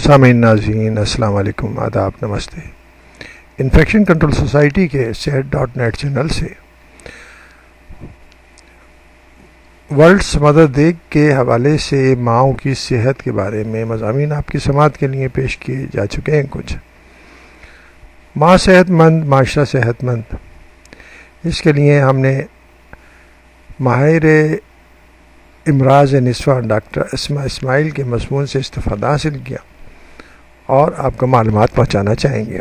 سامعین ناظرین السلام علیکم، آداب، نمستے۔ انفیکشن کنٹرول سوسائٹی کے صحت.net چینل سے ورلڈ مدر ڈے کے حوالے سے ماؤں کی صحت کے بارے میں مضامین آپ کی سماعت کے لیے پیش کیے جا چکے ہیں۔ کچھ ماں صحت مند، معاشرہ صحت مند، اس کے لیے ہم نے ماہر امراض نسواں ڈاکٹر اسماء اسماعیل کے مضمون سے استفادہ حاصل کیا اور آپ کو معلومات پہنچانا چاہیں گے۔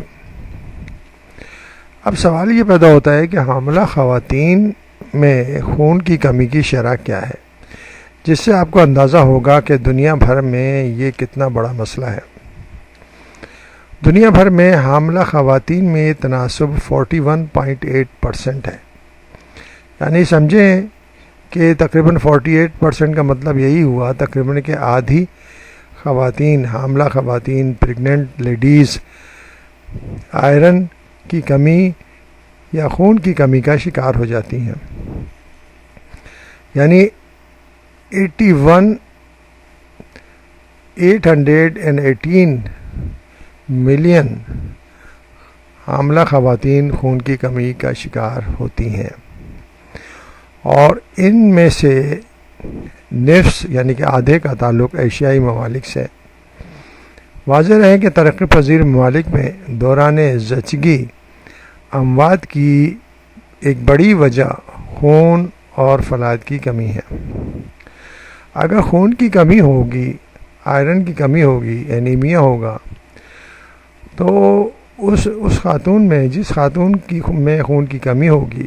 اب سوال یہ پیدا ہوتا ہے کہ حاملہ خواتین میں خون کی کمی کی شرح کیا ہے، جس سے آپ کو اندازہ ہوگا کہ دنیا بھر میں یہ کتنا بڑا مسئلہ ہے۔ دنیا بھر میں حاملہ خواتین میں یہ تناسب 41.8% ہے، یعنی سمجھیں کہ تقریباً 48% کا مطلب یہی ہوا تقریباً کہ آدھی خواتین، حاملہ خواتین، پریگننٹ لیڈیز آئرن کی کمی یا خون کی کمی کا شکار ہو جاتی ہیں، یعنی 818 ملین حاملہ خواتین خون کی کمی کا شکار ہوتی ہیں، اور ان میں سے نصف یعنی کہ آدھے کا تعلق ایشیائی ممالک سے۔ واضح رہے کہ ترقی پذیر ممالک میں دوران زچگی اموات کی ایک بڑی وجہ خون اور فلاد کی کمی ہے۔ اگر خون کی کمی ہوگی، آئرن کی کمی ہوگی، اینیمیا ہوگا، تو اس خاتون میں، جس خاتون میں خون کی کمی ہوگی،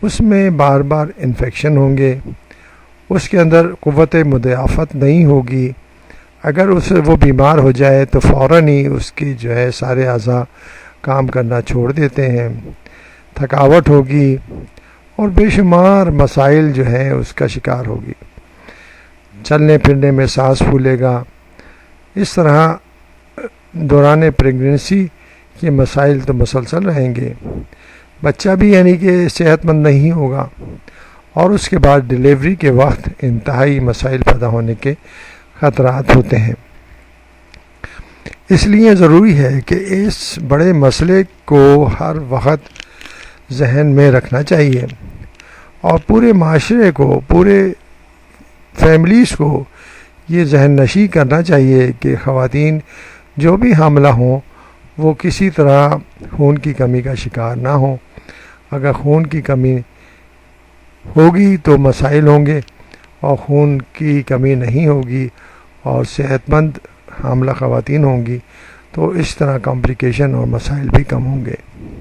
اس میں بار بار انفیکشن ہوں گے، اس کے اندر قوت مدافعت نہیں ہوگی۔ اگر وہ بیمار ہو جائے تو فوراً ہی اس کی سارے اعضاء کام کرنا چھوڑ دیتے ہیں، تھکاوٹ ہوگی اور بے شمار مسائل اس کا شکار ہوگی۔ چلنے پھرنے میں سانس پھولے گا۔ اس طرح دوران پریگننسی کے مسائل تو مسلسل رہیں گے۔ بچہ بھی یعنی کہ صحت مند نہیں ہوگا، اور اس کے بعد ڈیلیوری کے وقت انتہائی مسائل پیدا ہونے کے خطرات ہوتے ہیں۔ اس لیے ضروری ہے کہ اس بڑے مسئلے کو ہر وقت ذہن میں رکھنا چاہیے، اور پورے معاشرے کو، پورے فیملیز کو یہ ذہن نشین کرنا چاہیے کہ خواتین جو بھی حاملہ ہوں وہ کسی طرح خون کی کمی کا شکار نہ ہوں۔ اگر خون کی کمی ہوگی تو مسائل ہوں گے، اور خون کی کمی نہیں ہوگی اور صحت مند حاملہ خواتین ہوں گی تو اس طرح کمپلیکیشن اور مسائل بھی کم ہوں گے۔